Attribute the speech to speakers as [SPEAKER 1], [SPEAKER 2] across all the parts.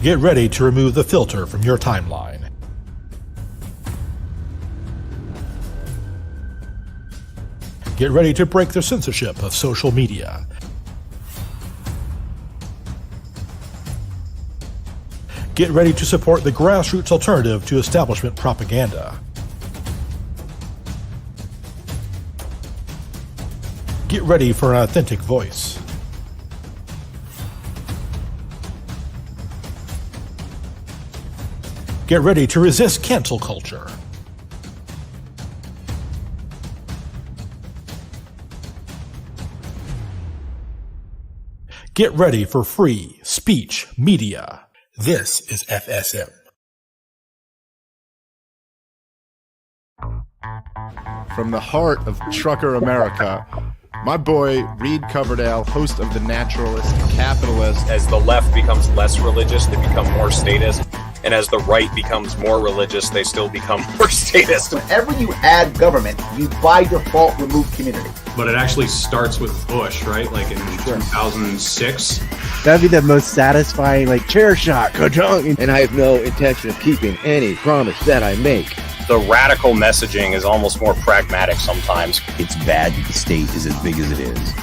[SPEAKER 1] Get ready to remove the filter from your timeline. Get ready to break the censorship of social media. Get ready to support the grassroots alternative to establishment propaganda. Get ready for an authentic voice. Get ready to resist cancel culture. Get ready for free speech media. This is FSM.
[SPEAKER 2] From the heart of trucker America, my boy Reed Coverdale, host of The Naturalist Capitalist.
[SPEAKER 3] As the left becomes less religious, they become more statist. And as the right becomes more religious, they still become more statist.
[SPEAKER 4] Whenever you add government, you by default remove community.
[SPEAKER 5] But it actually starts with Bush, right? Like in 2006.
[SPEAKER 6] That'd be the most satisfying, like, chair shot, ka-chung.
[SPEAKER 7] And I have no intention of keeping any promise that I make.
[SPEAKER 3] The radical messaging is almost more pragmatic sometimes.
[SPEAKER 8] It's bad that the state is as big as it is.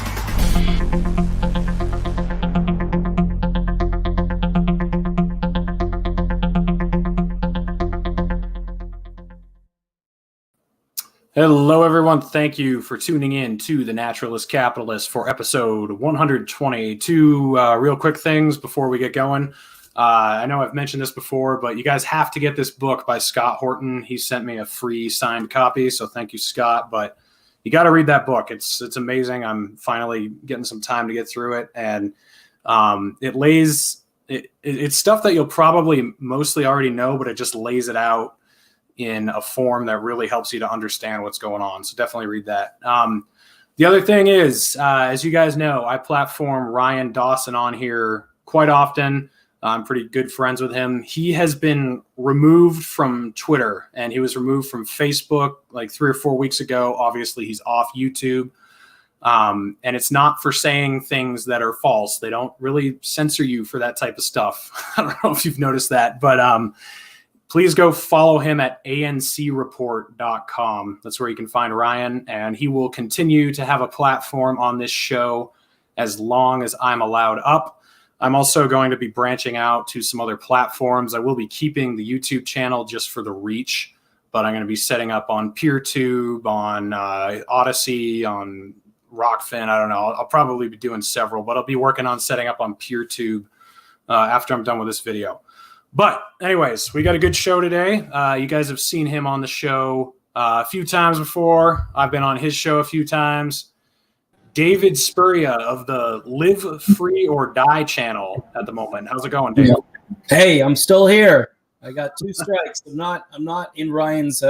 [SPEAKER 5] Hello, everyone. Thank you for tuning in to The Naturalist Capitalist for episode 122. Real quick things before we get going. I know I've mentioned this before, but you guys have to get this book by Scott Horton. He sent me a free signed copy, so thank you, Scott. But you got to read that book. It's amazing. I'm finally getting some time to get through it, and it's stuff that you'll probably mostly already know, but it just lays it out in a form that really helps you to understand what's going on. So definitely read that. The other thing is, as you guys know, I platform Ryan Dawson on here quite often. I'm pretty good friends with him. He has been removed from Twitter and he was removed from Facebook like 3 or 4 weeks ago. Obviously, he's off YouTube. And it's not for saying things that are false. They don't really censor you for that type of stuff. I don't know if you've noticed that, but please go follow him at ancreport.com. That's where you can find Ryan, and he will continue to have a platform on this show as long as I'm allowed up. I'm also going to be branching out to some other platforms. I will be keeping the YouTube channel just for the reach, but I'm going to be setting up on PeerTube, on Odyssey, on Rockfin. I don't know. I'll probably be doing several, but I'll be working on setting up on PeerTube after I'm done with this video. But anyways, we got a good show today. You guys have seen him on the show a few times before. I've been on his show a few times. David Spuria of the Live Free or Die channel at the moment. How's it going, Dave?
[SPEAKER 9] Hey, I'm still here. I got 2 strikes. I'm not in Ryan's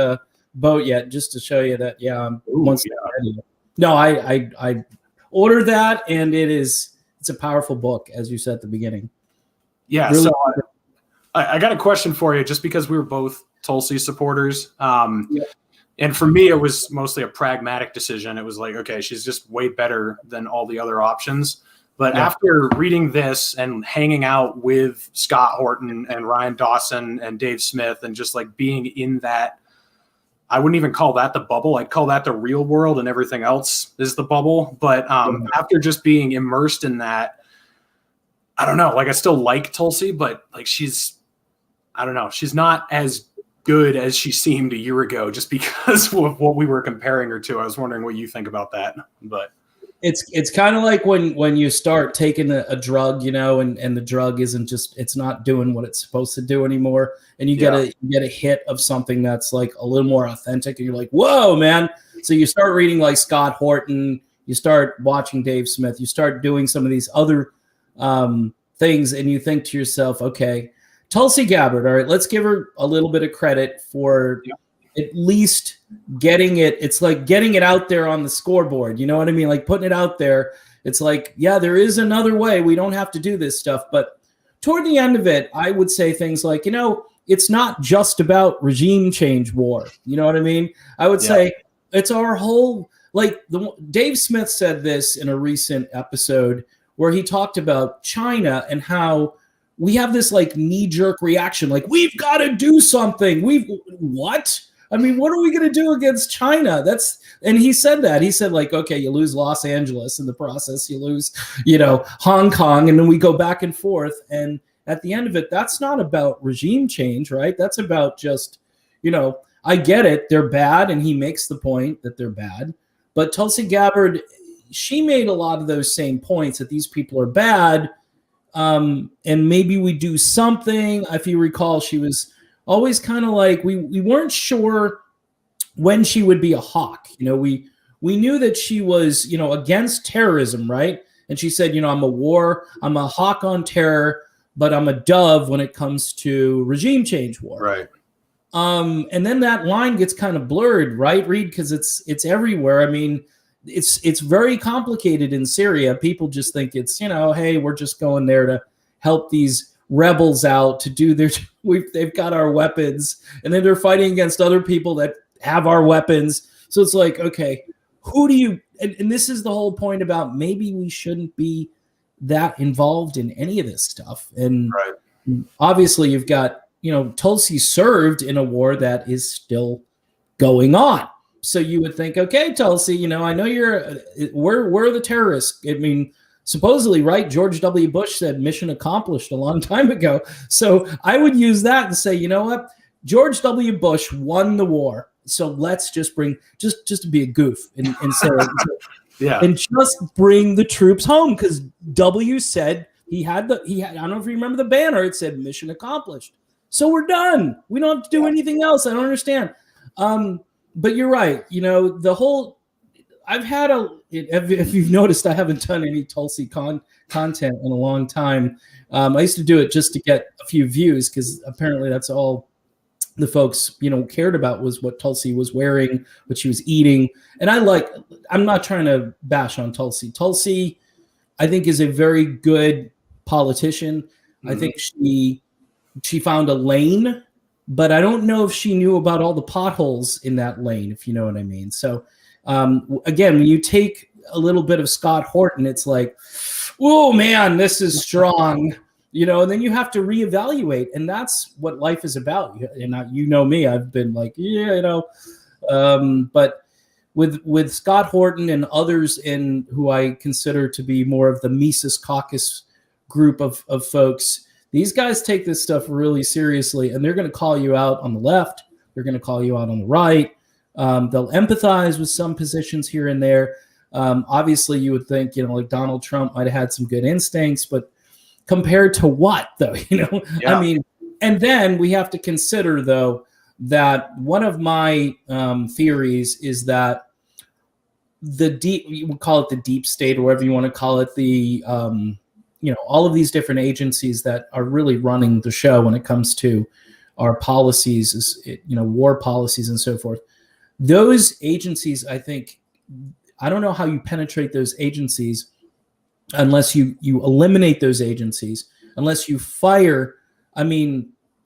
[SPEAKER 9] boat yet. just to show you that. Yeah, I'm once ready. No, I ordered that, and it's a powerful book, as you said at the beginning.
[SPEAKER 5] Yeah. Really, so I got a question for you, just because we were both Tulsi supporters. And for me, it was mostly a pragmatic decision. It was like, okay, she's just way better than all the other options. But after reading this and hanging out with Scott Horton and Ryan Dawson and Dave Smith and just like being in that, I wouldn't even call that the bubble. I'd call that the real world, and everything else is the bubble. But after just being immersed in that, I don't know, like I still like Tulsi, but like she's not as good as she seemed a year ago, just because of what we were comparing her to. I was wondering what you think about that. But
[SPEAKER 9] it's kind of like when you start taking a drug, and the drug it's not doing what it's supposed to do anymore, and you get a hit of something that's like a little more authentic, and you're like, whoa, man. So you start reading like Scott Horton, you start watching Dave Smith, you start doing some of these other things, and you think to yourself, okay, Tulsi Gabbard, all right, let's give her a little bit of credit for at least getting it. It's like getting it out there on the scoreboard. You know what I mean? Like putting it out there. It's like, yeah, there is another way. We don't have to do this stuff. But toward the end of it, I would say things like, it's not just about regime change war. You know what I mean? I would say it's our whole, like Dave Smith said this in a recent episode where he talked about China and how we have this like knee-jerk reaction, like we've got to do something. What? I mean, what are we going to do against China? And he said that. He said, like, okay, you lose Los Angeles in the process, you lose, Hong Kong, and then we go back and forth. And at the end of it, that's not about regime change, right? That's about just, I get it, they're bad, and he makes the point that they're bad. But Tulsi Gabbard, she made a lot of those same points that these people are bad, and maybe we do something. If you recall, she was always kind of like, we weren't sure when she would be a hawk. We knew that she was, against terrorism, right? And she said, I'm a hawk on terror, but I'm a dove when it comes to regime change war.
[SPEAKER 5] Right.
[SPEAKER 9] And then that line gets kind of blurred, right, Reed? Because it's everywhere. I mean, it's very complicated in Syria. People just think it's, hey, we're just going there to help these rebels out to do their, they've got our weapons, and then they're fighting against other people that have our weapons. So it's like, okay, who do you, and this is the whole point about maybe we shouldn't be that involved in any of this stuff. And obviously you've got, Tulsi served in a war that is still going on. So you would think, okay, Tulsi, I know we're the terrorists. I mean, supposedly, right, George W. Bush said mission accomplished a long time ago. So I would use that and say, you know what? George W. Bush won the war. So let's just bring, just to be a goof and say, and just bring the troops home, because W said he had, I don't know if you remember the banner, it said mission accomplished. So we're done. We don't have to do anything else. I don't understand. But you're right. The whole, if you've noticed, I haven't done any Tulsi content in a long time. I used to do it just to get a few views, because apparently that's all the folks, cared about, was what Tulsi was wearing, what she was eating. And I'm not trying to bash on Tulsi. Tulsi, I think, is a very good politician. I think she found a lane, but I don't know if she knew about all the potholes in that lane, if you know what I mean. So again, when you take a little bit of Scott Horton, it's like, oh man, this is strong, and then you have to reevaluate. And that's what life is about. And me, I've been like, but with Scott Horton and others who I consider to be more of the Mises Caucus group of folks, these guys take this stuff really seriously, and they're going to call you out on the left. They're going to call you out on the right. They'll empathize with some positions here and there. Obviously, you would think, like Donald Trump might have had some good instincts, but compared to what, though? I mean, and then we have to consider, though, that one of my theories is that you would call it the deep state, or whatever you want to call it, the all of these different agencies that are really running the show when it comes to our policies, war policies and so forth. Those agencies, I think, I don't know how you penetrate those agencies unless you eliminate those agencies, unless you fire,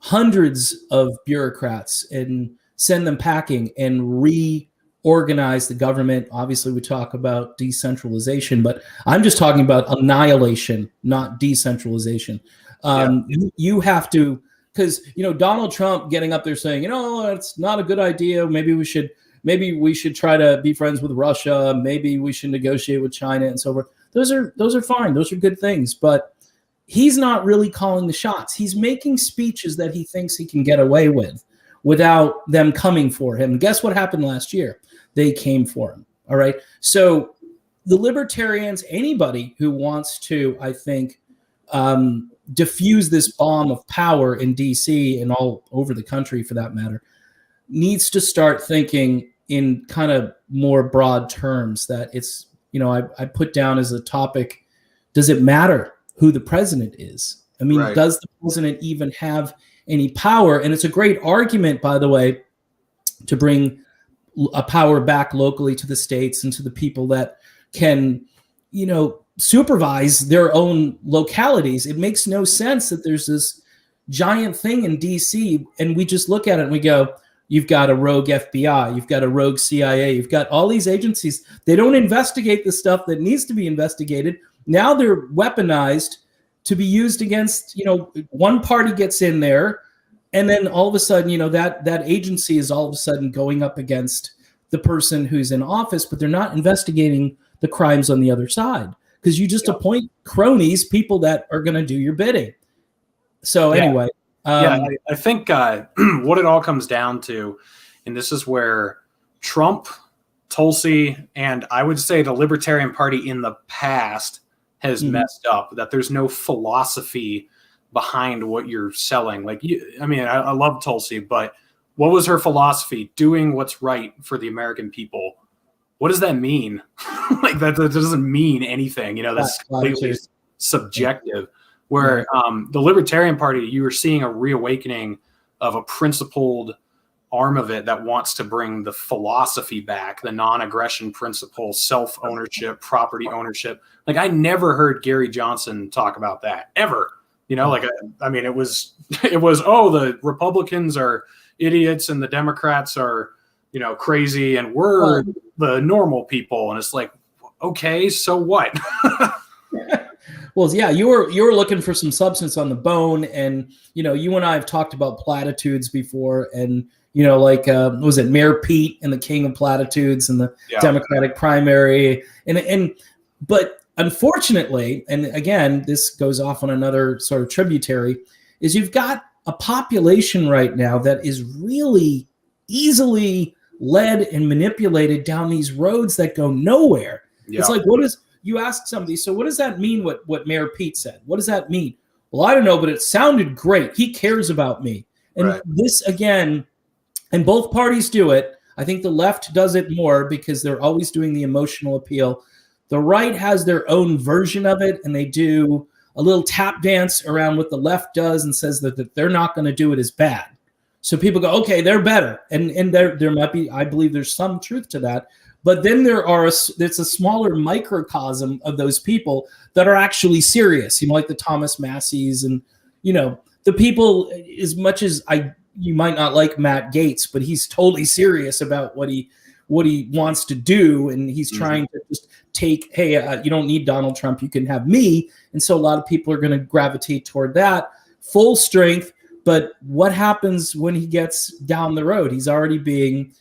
[SPEAKER 9] hundreds of bureaucrats and send them packing and reorganize the government. Obviously, we talk about decentralization, but I'm just talking about annihilation, not decentralization. You have to, because Donald Trump getting up there saying, it's not a good idea. Maybe we should try to be friends with Russia. Maybe we should negotiate with China and so forth. Those are fine. Those are good things. But he's not really calling the shots. He's making speeches that he thinks he can get away with without them coming for him. Guess what happened last year? They came for him. All right. So the libertarians, anybody who wants to, I think, diffuse this bomb of power in DC and all over the country, for that matter, needs to start thinking in kind of more broad terms. That it's, I put down as a topic, does it matter who the president is? I mean, does the president even have any power? And it's a great argument, by the way, to bring a power back locally to the states and to the people that can, supervise their own localities. It makes no sense that there's this giant thing in DC and we just look at it and we go, you've got a rogue FBI, you've got a rogue CIA, you've got all these agencies. They don't investigate the stuff that needs to be investigated. Now they're weaponized to be used against, one party gets in there, and then all of a sudden, that agency is all of a sudden going up against the person who's in office, but they're not investigating the crimes on the other side, because you just appoint cronies, people that are going to do your bidding. So anyway.
[SPEAKER 5] I think what it all comes down to, and this is where Trump, Tulsi, and I would say the Libertarian Party in the past has messed up, that there's no philosophy behind what you're selling. I love Tulsi, but what was her philosophy? Doing what's right for the American people. What does that mean? that doesn't mean anything. That's completely subjective. Where the Libertarian Party, you are seeing a reawakening of a principled arm of it that wants to bring the philosophy back, the non-aggression principle, self-ownership, property ownership. I never heard Gary Johnson talk about that ever. It was the Republicans are idiots and the Democrats are, crazy, and we're the normal people. And it's like, okay, so what?
[SPEAKER 9] Well, yeah, you were looking for some substance on the bone, and you and I have talked about platitudes before, and was it Mayor Pete and the King of Platitudes and the Democratic primary, but unfortunately, and again, this goes off on another sort of tributary, is you've got a population right now that is really easily led and manipulated down these roads that go nowhere. Yeah. It's like, you ask somebody, so what does that mean, what Mayor Pete said? What does that mean? Well, I don't know, but it sounded great. He cares about me. And this, again, and both parties do it. I think the left does it more because they're always doing the emotional appeal. The right has their own version of it, and they do a little tap dance around what the left does and says that they're not going to do it as bad. So people go, okay, they're better. And there might be, I believe there's some truth to that. But then there's a smaller microcosm of those people that are actually serious, like the Thomas Masseys and, the people, as much as you might not like Matt Gaetz, but he's totally serious about what he wants to do. And he's trying to just take, hey, you don't need Donald Trump, you can have me. And so a lot of people are going to gravitate toward that full strength. But what happens when he gets down the road? He's already being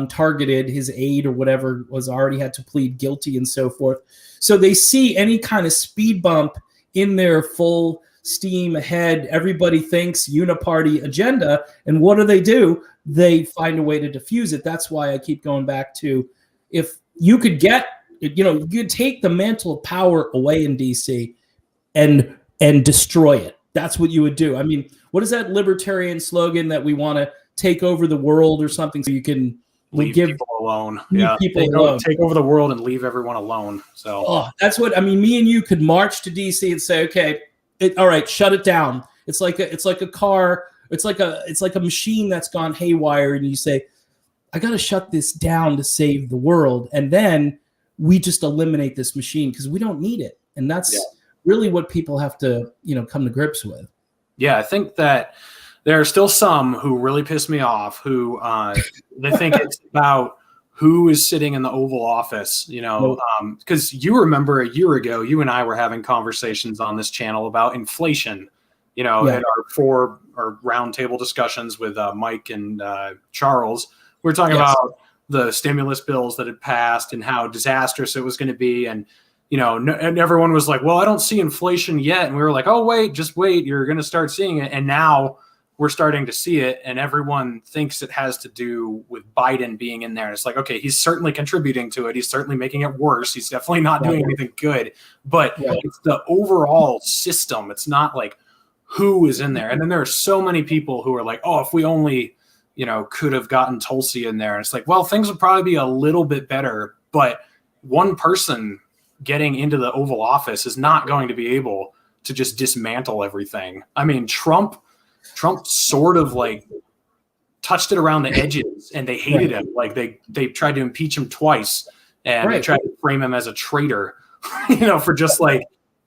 [SPEAKER 9] targeted, his aide or whatever was already had to plead guilty and so forth. So they see any kind of speed bump in their full steam ahead. Everybody thinks uniparty agenda. And what do? They find a way to diffuse it. That's why I keep going back to, if you could get, you could take the mantle of power away in DC and destroy it. That's what you would do. I mean, what is that libertarian slogan that we want to take over the world or something so you can
[SPEAKER 5] leave people alone. Yeah, take over the world and leave everyone alone. So
[SPEAKER 9] that's what I mean. Me and you could march to DC and say, okay, all right, shut it down. It's like a car. It's like a machine that's gone haywire, and you say, I got to shut this down to save the world, and then we just eliminate this machine because we don't need it, and that's really what people have to come to grips with.
[SPEAKER 5] Yeah, I think that there are still some who really piss me off who they think it's about who is sitting in the Oval Office, because you remember a year ago, you and I were having conversations on this channel about inflation, at our roundtable discussions with Mike and Charles. We were talking about the stimulus bills that had passed and how disastrous it was going to be. And, and everyone was like, well, I don't see inflation yet. And we were like, oh, wait, just wait. You're going to start seeing it. And now we're starting to see it, and everyone thinks it has to do with Biden being in there. It's like, okay, he's certainly contributing to it. He's certainly making it worse. He's definitely not doing anything good, but it's the overall system. It's not like who is in there. And then there are so many people who are like, oh, if we only, could have gotten Tulsi in there. And it's like, well, things would probably be a little bit better, but one person getting into the Oval Office is not going to be able to just dismantle everything. I mean, Trump sort of like touched it around the edges, and they hated him. Like they tried to impeach him twice, and they tried to frame him as a traitor, for just like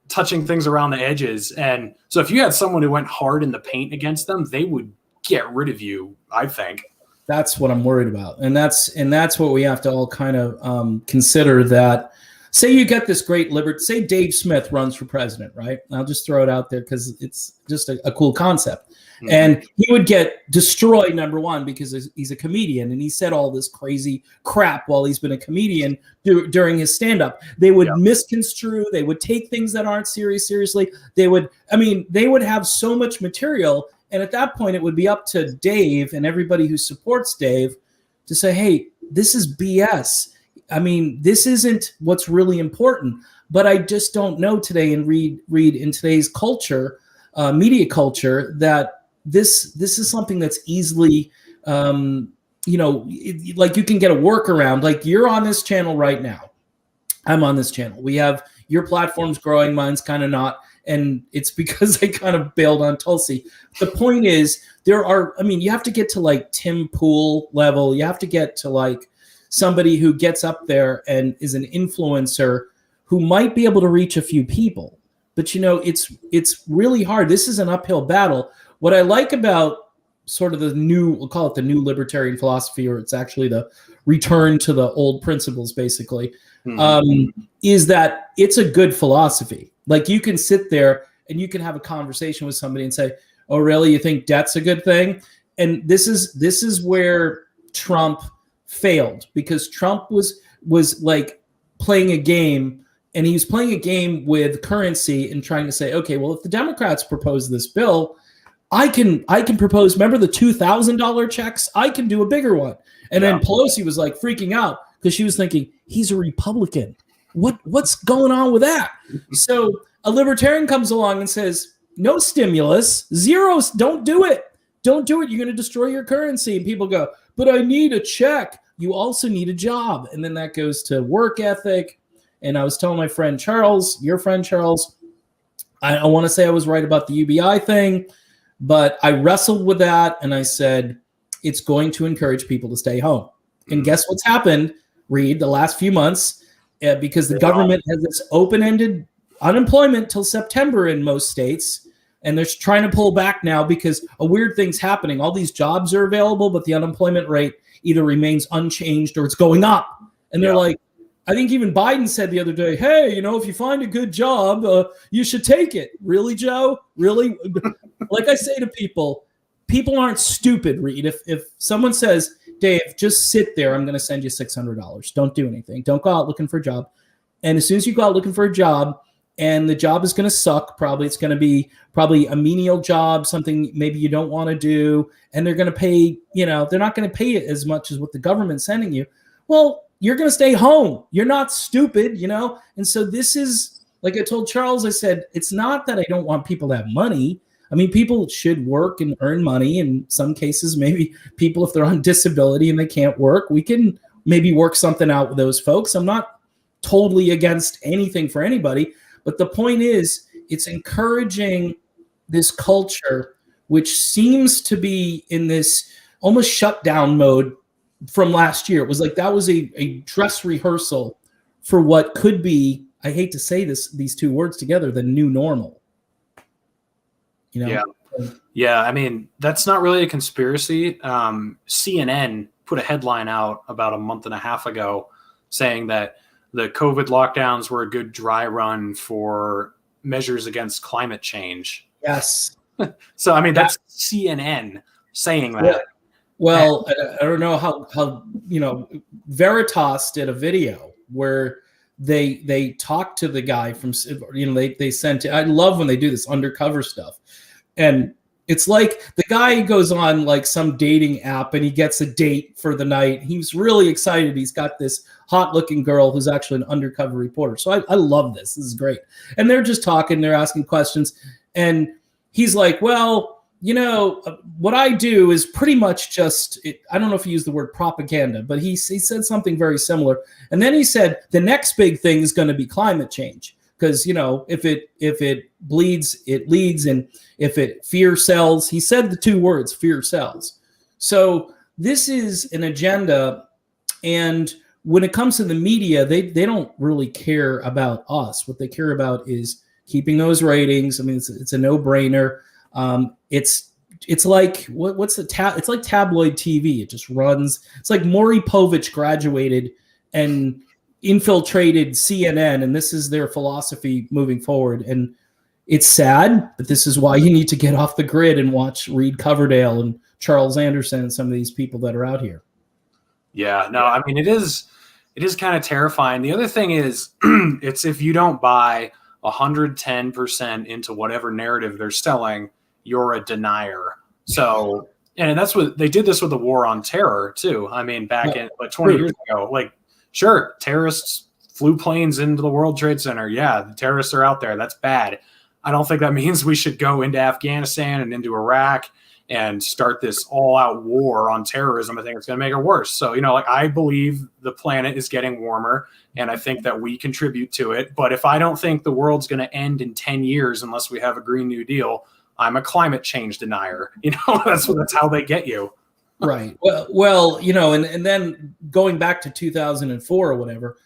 [SPEAKER 5] touching things around the edges. And so if you had someone who went hard in the paint against them, they would get rid of you, I think.
[SPEAKER 9] That's what I'm worried about. And that's what we have to all kind of consider, that say you get this great say Dave Smith runs for president, right? I'll just throw it out there because it's just a cool concept. Mm-hmm. And he would get destroyed, number one, because he's a comedian and he said all this crazy crap while he's been a comedian during his stand-up. They would misconstrue, they would take things that aren't seriously. They would have so much material. And at that point, it would be up to Dave and everybody who supports Dave to say, hey, this is BS. I mean, this isn't what's really important. But I just don't know today and read in today's culture, media culture, that this is something that's easily, like you can get a workaround. Like you're on this channel right now. I'm on this channel. We have your platform's growing, mine's kind of not. And it's because I kind of bailed on Tulsi. The point is you have to get to like Tim Pool level. You have to get to like somebody who gets up there and is an influencer who might be able to reach a few people. But, it's really hard. This is an uphill battle. What I like about sort of we'll call it the new libertarian philosophy, or it's actually the return to the old principles, basically, is that it's a good philosophy. Like you can sit there and you can have a conversation with somebody and say, oh, really? You think debt's a good thing? And this is where Trump failed, because Trump was like playing a game, and he was playing a game with currency and trying to say, okay, well, if the Democrats propose this bill, I can propose, remember the $2,000 checks? I can do a bigger one. And then Pelosi was like freaking out because she was thinking, he's a Republican. What's going on with that? So a libertarian comes along and says, no stimulus, zeros, don't do it. Don't do it. You're going to destroy your currency. And people go, but I need a check. You also need a job. And then that goes to work ethic. And I was telling my friend Charles, your friend Charles, I want to say I was right about the UBI thing, but I wrestled with that and I said, it's going to encourage people to stay home. And guess what's happened, Reed, the last few months, because the government has this open-ended unemployment till September in most states, and they're trying to pull back now because a weird thing's happening. All these jobs are available, but the unemployment rate either remains unchanged or it's going up. And they're like, I think even Biden said the other day, hey, if you find a good job, you should take it. Really, Joe? Really? Like I say to people aren't stupid, Reed. If someone says, Dave, just sit there, I'm going to send you $600. Don't do anything. Don't go out looking for a job. And as soon as you go out looking for a job, and the job is going to suck, it's going to be a menial job, something maybe you don't want to do, and they're going to pay, they're not going to pay it as much as what the government's sending you. Well, you're going to stay home. You're not stupid, And so this is, like I told Charles, I said, it's not that I don't want people to have money. I mean, people should work and earn money. In some cases, maybe people, if they're on disability and they can't work, we can maybe work something out with those folks. I'm not totally against anything for anybody. But the point is, it's encouraging this culture, which seems to be in this almost shutdown mode from last year. It was like that was a dress rehearsal for what could be, I hate to say these two words together, the new normal.
[SPEAKER 5] Yeah. I mean, that's not really a conspiracy. CNN put a headline out about a month and a half ago saying that the COVID lockdowns were a good dry run for measures against climate change.
[SPEAKER 9] Yes.
[SPEAKER 5] So, I mean, that's CNN saying that.
[SPEAKER 9] Yeah. Well, I don't know how Veritas did a video where they talked to the guy from, they sent it. I love when they do this undercover stuff. And it's like the guy goes on like some dating app and he gets a date for the night. He's really excited. He's got this hot looking girl who's actually an undercover reporter. So I love this. This is great. And they're just talking, they're asking questions. And he's like, well, what I do is pretty much just, I don't know if he used the word propaganda, but he said something very similar. And then he said, the next big thing is going to be climate change. Because, if it bleeds, it leads. And if it fear sells, he said the two words, fear sells. So this is an agenda. And when it comes to the media, they don't really care about us. What they care about is keeping those ratings. I mean, it's a no-brainer. It's like it's like tabloid TV. It just runs. It's like Maury Povich graduated and infiltrated CNN, and this is their philosophy moving forward. And it's sad, but this is why you need to get off the grid and watch Reed Coverdale and Charles Anderson and some of these people that are out here.
[SPEAKER 5] Yeah, no, I mean, it is kind of terrifying. The other thing is, it's if you don't buy 110% into whatever narrative they're selling, you're a denier. So, and that's what they did this with the war on terror too. I mean, back in 20 years ago, like, sure, terrorists flew planes into the World Trade Center. Yeah, the terrorists are out there. That's bad. I don't think that means we should go into Afghanistan and into Iraq and start this all-out war on terrorism. I think it's going to make it worse. So, like, I believe the planet is getting warmer, and I think that we contribute to it. But if I don't think the world's going to end in 10 years unless we have a Green New Deal, I'm a climate change denier. That's how they get you.
[SPEAKER 9] Right. Well, and then going back to 2004 or whatever,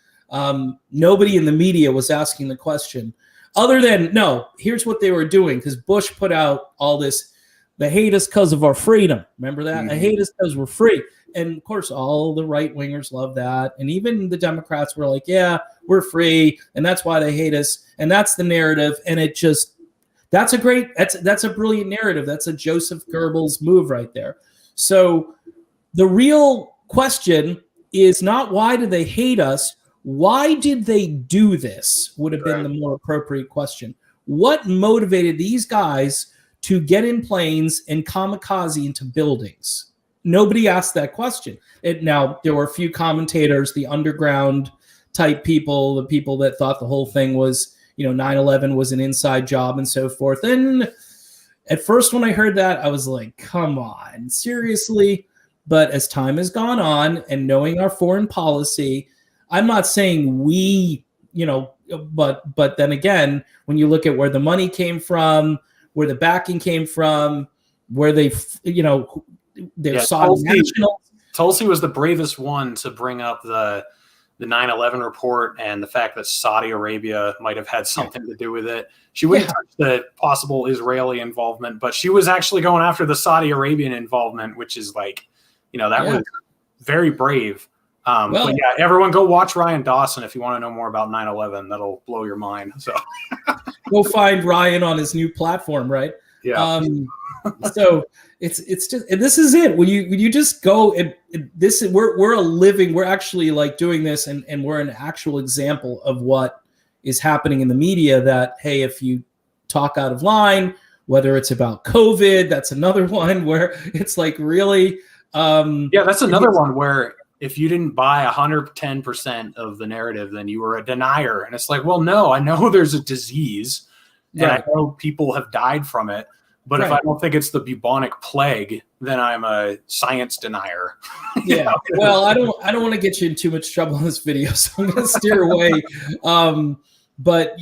[SPEAKER 9] nobody in the media was asking the question other than, no, here's what they were doing. Because Bush put out all this, they hate us because of our freedom. Remember that? They hate us because we're free. And of course, all the right wingers love that. And even the Democrats were like, yeah, we're free. And that's why they hate us. And that's the narrative. And it just, that's a brilliant narrative. That's a Joseph Goebbels move right there. So the real question is not why do they hate us? Why did they do this? Would have been the more appropriate question. What motivated these guys to get in planes and kamikaze into buildings? Nobody asked that question. Now, there were a few commentators, the underground type people, the people that thought the whole thing was, 9/11 was an inside job and so forth. And at first when I heard that, I was like, come on, seriously? But as time has gone on and knowing our foreign policy, I'm not saying we, but then again, when you look at where the money came from, where the backing came from, where they, they're Saudi nationals.
[SPEAKER 5] Tulsi was the bravest one to bring up the 9/11 report and the fact that Saudi Arabia might have had something to do with it. She wouldn't touch the possible Israeli involvement, but she was actually going after the Saudi Arabian involvement, which is like, that was very brave. But yeah, everyone go watch Ryan Dawson if you want to know more about 9/11. That'll blow your mind. So
[SPEAKER 9] go find Ryan on his new platform, right?
[SPEAKER 5] Yeah.
[SPEAKER 9] So it's just, and this is it. When you just go and this, we're actually like doing this, and we're an actual example of what is happening in the media. That, hey, if you talk out of line, whether it's about COVID, that's another one where it's like really.
[SPEAKER 5] That's another one where if you didn't buy 110% of the narrative, then you were a denier. And it's like, well, no, I know there's a disease and I know people have died from it. But if I don't think it's the bubonic plague, then I'm a science denier.
[SPEAKER 9] Yeah. Well, I don't want to get you in too much trouble in this video, so I'm going to steer away. But,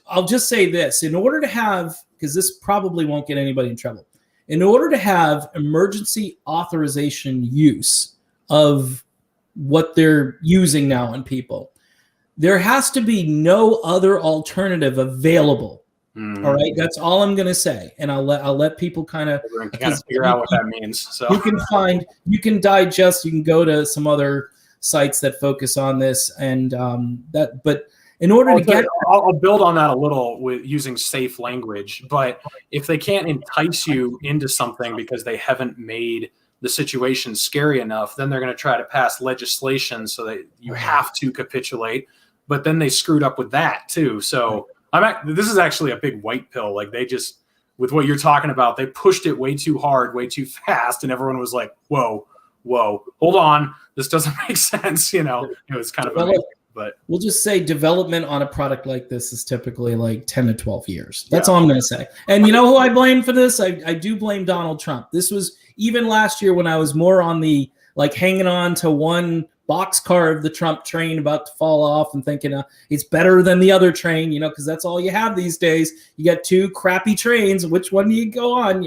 [SPEAKER 9] I'll just say this. In order to have, because this probably won't get anybody in trouble, in order to have emergency authorization use of what they're using now on people, there has to be no other alternative available. All right, that's all I'm going to say, and I'll let people kind of
[SPEAKER 5] figure out what that means. So
[SPEAKER 9] you can digest. You can go to some other sites that focus on this, and But in order
[SPEAKER 5] I'll build on that a little with using safe language. But if they can't entice you into something because they haven't made the situation scary enough, then they're going to try to pass legislation so that you have to capitulate. But then they screwed up with that too. So. This is actually a big white pill. Like they just, with what you're talking about, they pushed it way too hard, way too fast, and everyone was like, "Whoa, hold on, this doesn't make sense." It was kind of amazing. But
[SPEAKER 9] we'll just say development on a product like this is typically like 10 to 12 years. That's all I'm going to say. And you know who I blame for this? I do blame Donald Trump. This was even last year when I was more on the like hanging on to one boxcar of the Trump train about to fall off and thinking it's better than the other train, because that's all you have these days. You got two crappy trains. Which one do you go on,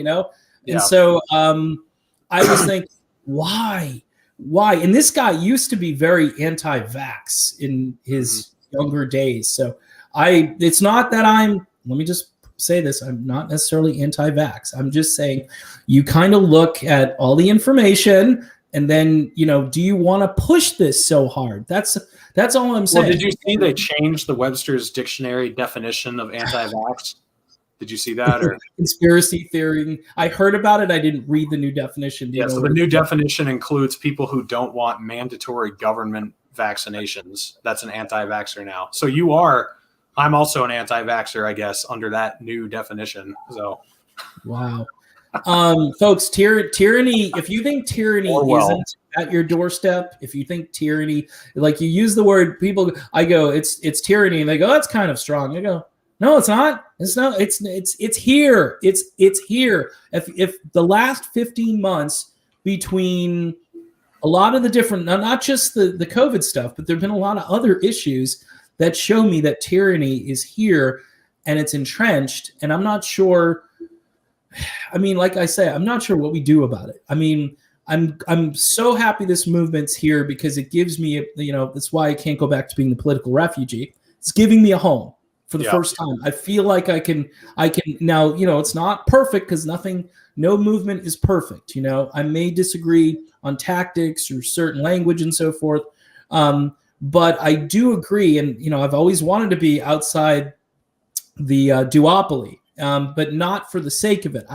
[SPEAKER 9] And so I was thinking, why? And this guy used to be very anti-vax in his younger days. So it's not that let me just say this, I'm not necessarily anti-vax. I'm just saying you kind of look at all the information And then, do you want to push this so hard? That's all I'm saying.
[SPEAKER 5] Well, did you see they changed the Webster's dictionary definition of anti-vax? Did you see that? Or
[SPEAKER 9] conspiracy theory? I heard about it. I didn't read the new definition.
[SPEAKER 5] Yeah, so the new definition includes people who don't want mandatory government vaccinations. That's an anti-vaxxer now. So I'm also an anti-vaxxer, I guess, under that new definition. So,
[SPEAKER 9] wow. Folks, tyranny, if you think tyranny isn't at your doorstep, if you think tyranny, like you use the word, people, I go, it's tyranny, and they go, that's kind of strong. I go, no, it's not. It's not. It's here. It's here. If the last 15 months between a lot of the different, not just the COVID stuff, but there've been a lot of other issues that show me that tyranny is here and it's entrenched. And I'm not sure. I mean, like I say, I'm not sure what we do about it. I mean, I'm so happy this movement's here because it gives me, that's why I can't go back to being the political refugee. It's giving me a home. For the first time, I feel like I can now, it's not perfect because no movement is perfect. I may disagree on tactics or certain language and so forth. But I do agree. And, I've always wanted to be outside the duopoly, but not for the sake of it.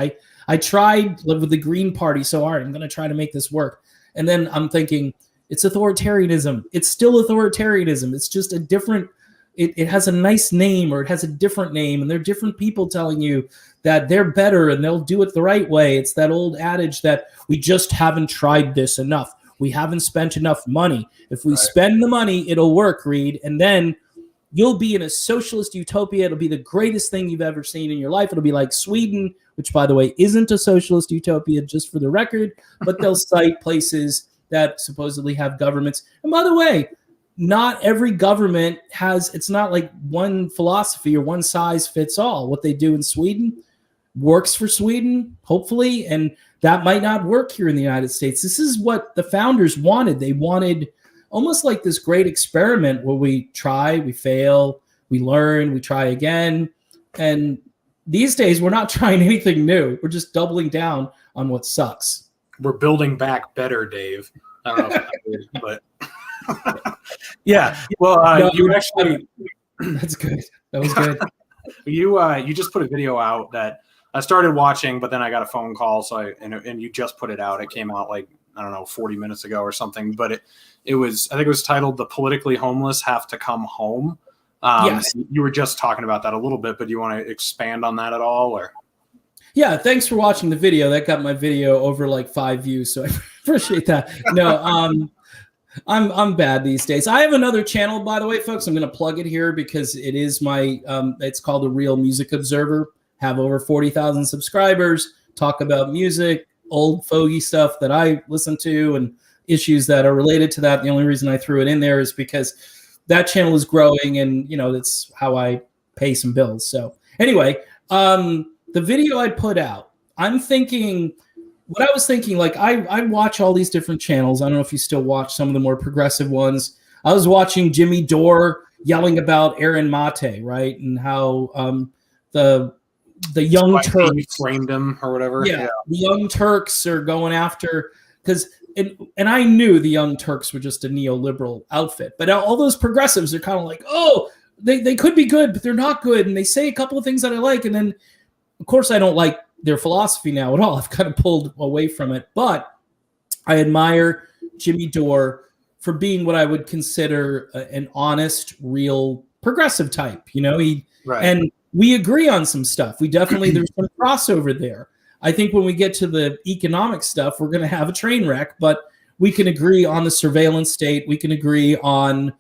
[SPEAKER 9] I tried with the Green Party so hard. I'm going to try to make this work. And then I'm thinking it's authoritarianism. It's still authoritarianism. It's just a different, it has a nice name or it has a different name, and there are different people telling you that they're better and they'll do it the right way. It's that old adage that we just haven't tried this enough. We haven't spent enough money. If we spend the money, it'll work, Reed. And then you'll be in a socialist utopia. It'll be the greatest thing you've ever seen in your life. It'll be like Sweden, which, by the way, isn't a socialist utopia, just for the record, but they'll cite places that supposedly have governments. And by the way, not every government it's not like one philosophy or one size fits all. What they do in Sweden works for Sweden, hopefully, and that might not work here in the United States. This is what the founders wanted. They wanted almost like this great experiment where we try, we fail, we learn, we try again. And these days, we're not trying anything new. We're just doubling down on what sucks.
[SPEAKER 5] We're building back better, Dave. I don't know if I did, but... Yeah, well, you actually
[SPEAKER 9] that's good. That was good.
[SPEAKER 5] You just put a video out that I started watching, but then I got a phone call, so and you just put it out. It came out like, I don't know, 40 minutes ago or something, but it was, I think it was titled "The Politically Homeless Have to Come Home." Yes. You were just talking about that a little bit, but do you want to expand on that at all, or?
[SPEAKER 9] Yeah, thanks for watching the video. That got my video over like 5 views, so I appreciate that. No, I'm bad these days. I have another channel, by the way, folks. I'm going to plug it here because it is my, it's called The Real Music Observer. Have over 40,000 subscribers, talk about music, old fogey stuff that I listen to and issues that are related to that. The only reason I threw it in there is because that channel is growing and, that's how I pay some bills. So anyway, the video I put out, what I was thinking, like I watch all these different channels. I don't know if you still watch some of the more progressive ones. I was watching Jimmy Dore yelling about Aaron Mate, right? And how the Young Turks
[SPEAKER 5] framed him or whatever.
[SPEAKER 9] Yeah, the Young Turks are going after, because and I knew the Young Turks were just a neoliberal outfit, but all those progressives are kind of like, oh, they could be good, but they're not good, and they say a couple of things that I like, and then of course I don't like their philosophy now at all. I've kind of pulled away from it, but I admire Jimmy Dore for being what I would consider an honest, real progressive type. And we agree on some stuff. We definitely, there's some crossover there. I think when we get to the economic stuff, we're going to have a train wreck, but we can agree on the surveillance state. We can agree on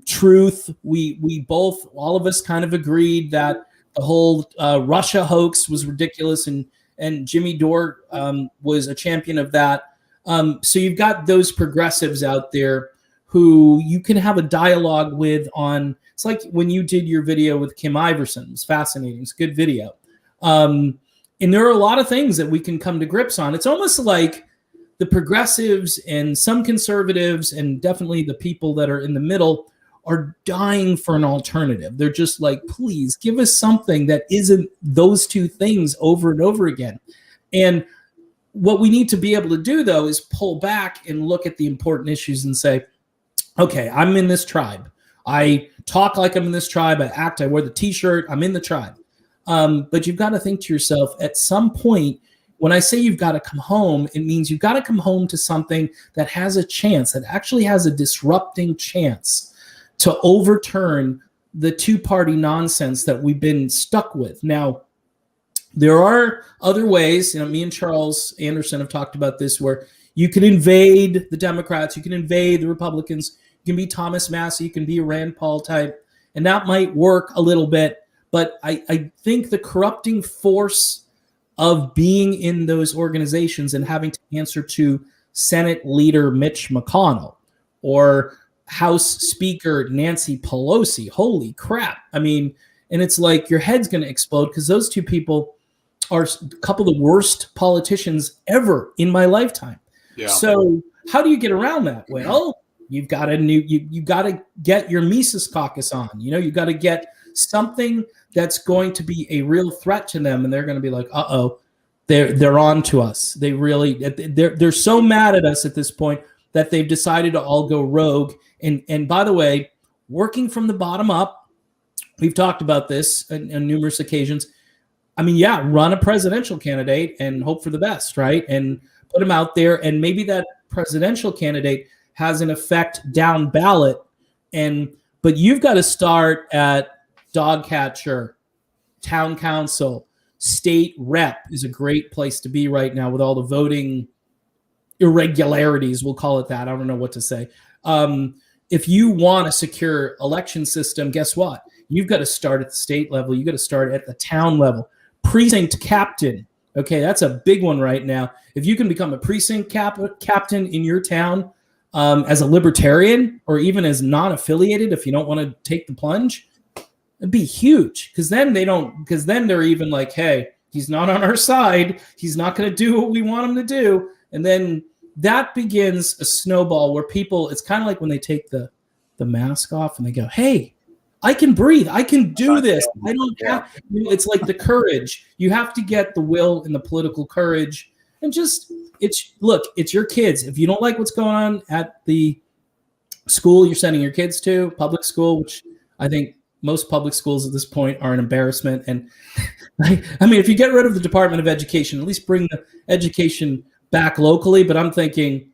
[SPEAKER 9] truth. We both, all of us kind of agreed that the whole Russia hoax was ridiculous, and Jimmy Dore was a champion of that. So you've got those progressives out there who you can have a dialogue with on. It's like when you did your video with Kim Iverson. It was fascinating. It's a good video. And there are a lot of things that we can come to grips on. It's almost like the progressives and some conservatives and definitely the people that are in the middle are dying for an alternative. They're just like, please give us something that isn't those two things over and over again. And what we need to be able to do, though, is pull back and look at the important issues and say, okay, I'm in this tribe. I talk like I'm in this tribe. I act, I wear the T-shirt. I'm in the tribe. But you've got to think to yourself, at some point, when I say you've got to come home, it means you've got to come home to something that has a chance, that actually has a disrupting chance to overturn the two-party nonsense that we've been stuck with. Now, there are other ways, me and Charles Anderson have talked about this, where you can invade the Democrats, you can invade the Republicans, you can be Thomas Massey, you can be a Rand Paul type, and that might work a little bit. But I think the corrupting force of being in those organizations and having to answer to Senate Leader Mitch McConnell or House Speaker Nancy Pelosi, holy crap. And it's like your head's going to explode, because those two people are a couple of the worst politicians ever in my lifetime. Yeah. So how do you get around that? Well, you've got to get your Mises Caucus on. You've got to get something that's going to be a real threat to them, and they're going to be like, uh-oh, they're on to us. They're so mad at us at this point that they've decided to all go rogue. And by the way, working from the bottom up, we've talked about this on numerous occasions. Run a presidential candidate and hope for the best, right? And put him out there, and maybe that presidential candidate has an effect down ballot. But you've got to start at dog catcher, town council, state rep is a great place to be right now with all the voting irregularities. We'll call it that. I don't know what to say. If you want a secure election system, guess what? You've got to start at the state level. You've got to start at the town level. Precinct captain. Okay, that's a big one right now. If you can become a precinct captain in your town as a libertarian, or even as non-affiliated, if you don't want to take the plunge, it'd be huge. Because then they're even like, hey, he's not on our side. He's not going to do what we want him to do. And then that begins a snowball where people, it's kind of like when they take the mask off and they go, hey, I can breathe. I can do this. I don't have, it's like the courage. You have to get the will and the political courage, and it's your kids. If you don't like what's going on at the school you're sending your kids to, public school, which I think most public schools at this point are an embarrassment. And if you get rid of the Department of Education, at least bring the education back locally. But I'm thinking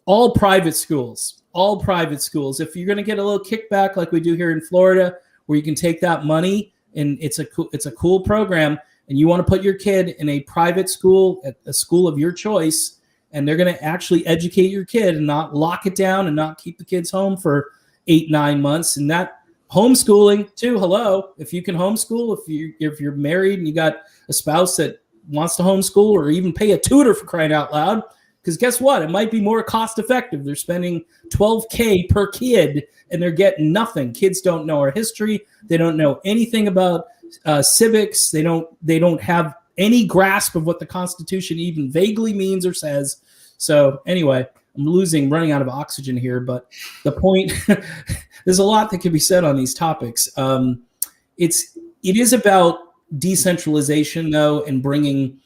[SPEAKER 9] all private schools, if you're going to get a little kickback like we do here in Florida, where you can take that money and it's a cool program, and you want to put your kid in a private school, at a school of your choice, and they're going to actually educate your kid and not lock it down and not keep the kids home for 8-9 months. And that homeschooling too. Hello, if you can homeschool, if you're married and you got a spouse that wants to homeschool, or even pay a tutor, for crying out loud. Because guess what? It might be more cost effective. They're spending $12,000 per kid and they're getting nothing. Kids don't know our history. They don't know anything about civics. They don't have any grasp of what the Constitution even vaguely means or says. So anyway, I'm running out of oxygen here. But the point, there's a lot that can be said on these topics. It is about decentralization, though, and bringing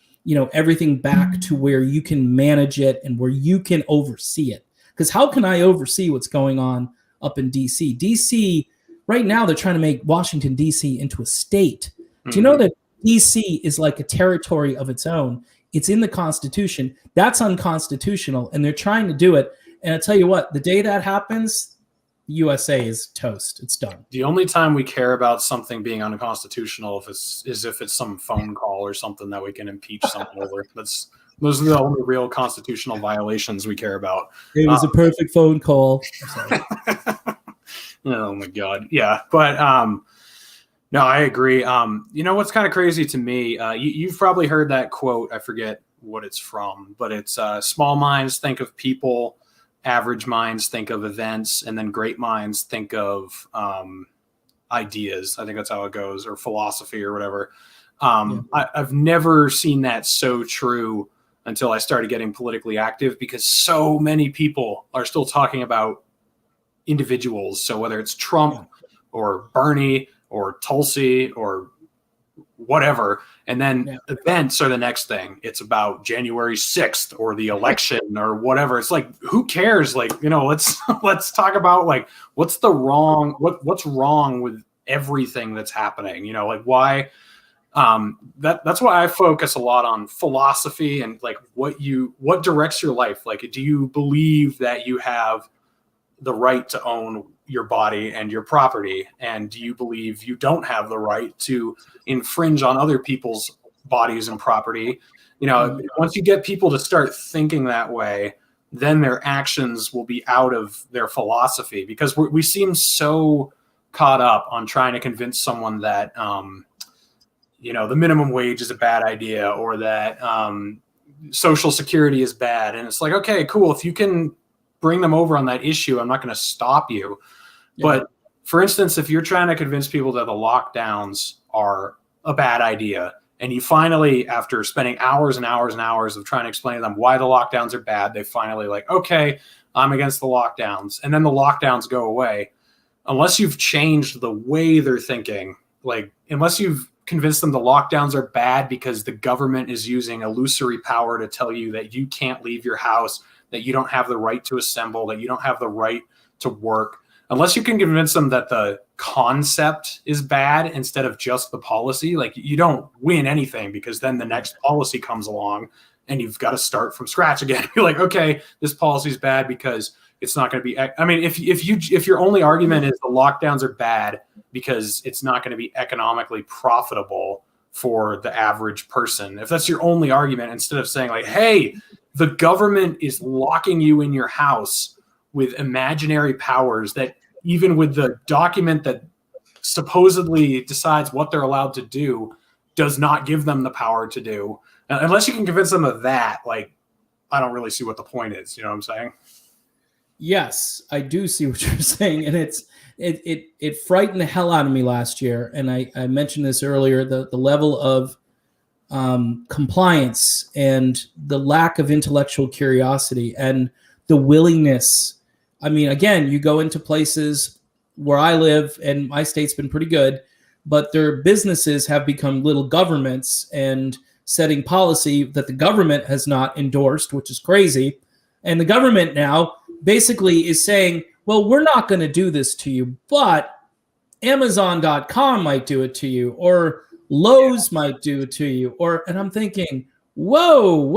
[SPEAKER 9] everything back to where you can manage it and where you can oversee it. Because how can I oversee what's going on up in D.C.? D.C., right now, they're trying to make Washington, D.C. into a state. Do you know that D.C. is like a territory of its own? It's in the Constitution. That's unconstitutional, and they're trying to do it. And I tell you what, the day that happens, the USA is toast. It's done.
[SPEAKER 5] The only time we care about something being unconstitutional is if it's some phone call or something that we can impeach something over. Those are the only real constitutional violations we care about.
[SPEAKER 9] It was a perfect phone call.
[SPEAKER 5] Oh my God. Yeah. But no, I agree. What's kind of crazy to me, you've probably heard that quote. I forget what it's from, but it's small minds think of people, average minds think of events, and then great minds think of ideas. I think that's how it goes, or philosophy or whatever. I've never seen that so true until I started getting politically active, because so many people are still talking about individuals. So whether it's Trump or Bernie or Tulsi or whatever. And then events are the next thing. It's about January 6th or the election or whatever. It's like, who cares? Like, let's talk about like, what's wrong with everything that's happening, like why, that's why I focus a lot on philosophy and like what directs your life. Like, do you believe that you have the right to own your body and your property? And do you believe you don't have the right to infringe on other people's bodies and property? Once you get people to start thinking that way, then their actions will be out of their philosophy, because we seem so caught up on trying to convince someone that, the minimum wage is a bad idea, or that Social Security is bad. And it's like, okay, cool. If you can bring them over on that issue, I'm not going to stop you. Yeah. But for instance, if you're trying to convince people that the lockdowns are a bad idea, and you finally, after spending hours and hours and hours of trying to explain to them why the lockdowns are bad, they finally like, okay, I'm against the lockdowns. And then the lockdowns go away. Unless you've changed the way they're thinking, like unless you've convinced them the lockdowns are bad because the government is using illusory power to tell you that you can't leave your house, that you don't have the right to assemble, that you don't have the right to work, unless you can convince them that the concept is bad instead of just the policy, like you don't win anything, because then the next policy comes along and you've got to start from scratch again. You're like, okay, this policy is bad because it's not going to be, I mean, if your only argument is the lockdowns are bad because it's not going to be economically profitable for the average person, if that's your only argument, instead of saying like, hey, the government is locking you in your house with imaginary powers that even with the document that supposedly decides what they're allowed to do does not give them the power to do. Unless you can convince them of that, like, I don't really see what the point is. You know what I'm saying?
[SPEAKER 9] Yes, I do see what you're saying. And it frightened the hell out of me last year. And I mentioned this earlier, the level of compliance and the lack of intellectual curiosity and the willingness. I mean, again, you go into places where I live, and my state's been pretty good, but their businesses have become little governments and setting policy that the government has not endorsed, which is crazy. And the government now basically is saying, well, we're not going to do this to you, but Amazon.com might do it to you, or Lowe's might do it to you, and I'm thinking, whoa.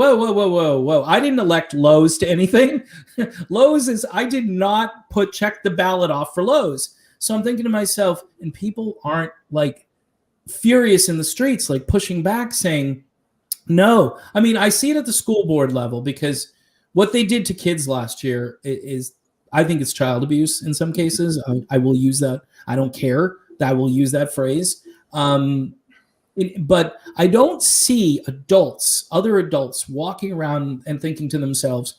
[SPEAKER 9] I didn't elect Lowe's to anything. I did not check the ballot off for Lowe's. So I'm thinking to myself, and people aren't like furious in the streets, like pushing back saying, no. I mean, I see it at the school board level, because what they did to kids last year is, I think it's child abuse in some cases. I will use that. I don't care. I will use that phrase. But I don't see other adults walking around and thinking to themselves,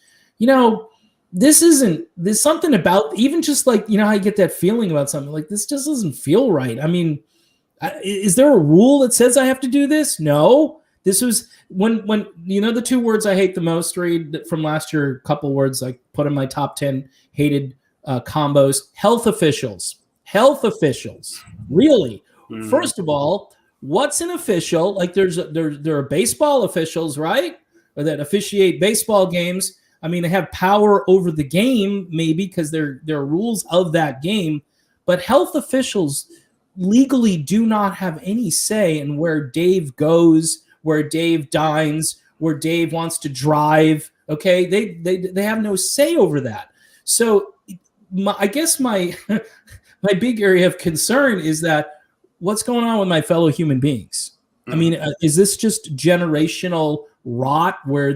[SPEAKER 9] there's something about, even just like, how you get that feeling about something like this just doesn't feel right. I mean, is there a rule that says I have to do this? No. This was when the two words I hate the most, Reed, from last year, a couple words I put in my top 10 hated combos. Health officials. Really? Mm. First of all, what's an official? Like there are baseball officials, right? Or that officiate baseball games. I mean, they have power over the game, maybe, because there are rules of that game. But health officials legally do not have any say in where Dave goes, where Dave dines, where Dave wants to drive. Okay, they have no say over that. So I guess my big area of concern is that what's going on with my fellow human beings? I mean, is this just generational rot where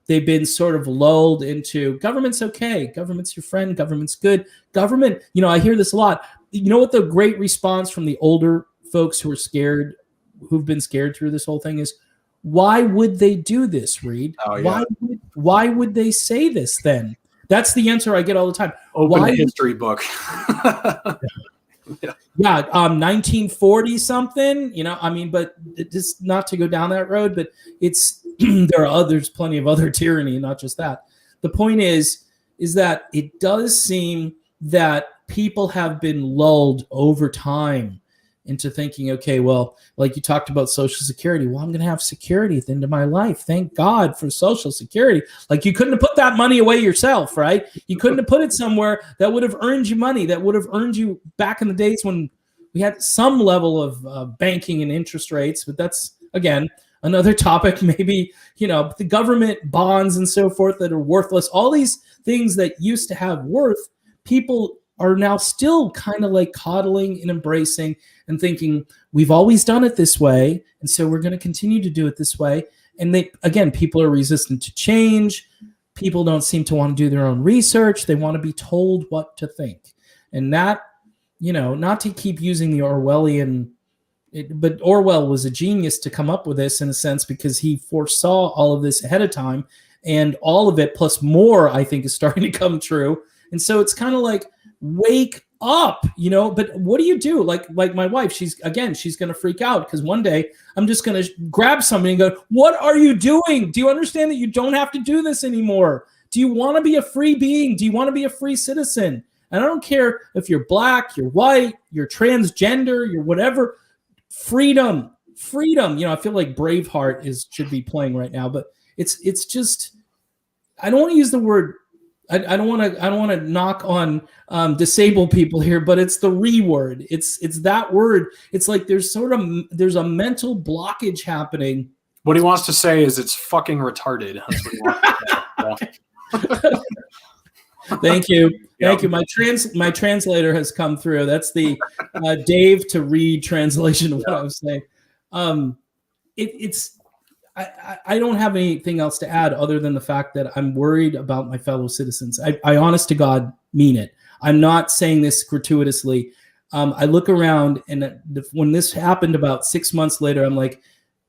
[SPEAKER 9] they've been sort of lulled into government's okay, government's your friend, government's good, government? I hear this a lot. You know what the great response from the older folks who are scared, who've been scared through this whole thing is, why would they do this, Reed? Oh, yeah. Why would they say this then? That's the answer I get all the time.
[SPEAKER 5] Open the history book.
[SPEAKER 9] Yeah, 1940 something, I mean, but just not to go down that road, but it's there's plenty of other tyranny, not just that. The point is that it does seem that people have been lulled over time into thinking, okay, well, like you talked about Social Security. Well, I'm going to have security at the end of my life. Thank God for Social Security. Like you couldn't have put that money away yourself, right? You couldn't have put it somewhere that would have earned you money, that would have earned you back in the days when we had some level of banking and interest rates. But that's, again, another topic. Maybe, the government bonds and so forth that are worthless. All these things that used to have worth, people are now still kind of like coddling and embracing and thinking we've always done it this way, and so we're going to continue to do it this way. And people are resistant to change. People don't seem to want to do their own research. They want to be told what to think. And that, not to keep using the Orwellian, but Orwell was a genius to come up with this in a sense, because he foresaw all of this ahead of time, and all of it plus more, I think, is starting to come true. And so it's kind of like, wake up, but what do you do? Like my wife, she's going to freak out because one day I'm just going to grab somebody and go, what are you doing? Do you understand that you don't have to do this anymore? Do you want to be a free being? Do you want to be a free citizen? And I don't care if you're black, you're white, you're transgender, you're whatever. Freedom. I feel like Braveheart should be playing right now, but it's just, I don't want to use the word, I don't want to knock on disabled people here, but it's the word. It's that word. It's like there's a mental blockage happening.
[SPEAKER 5] What he wants to say is it's fucking retarded. That's what he wants to say.
[SPEAKER 9] Thank you. Thank you. My translator has come through. That's the Dave to read translation of what I was saying. I don't have anything else to add other than the fact that I'm worried about my fellow citizens. I honest to God mean it. I'm not saying this gratuitously. I look around, and when this happened about 6 months later, I'm like,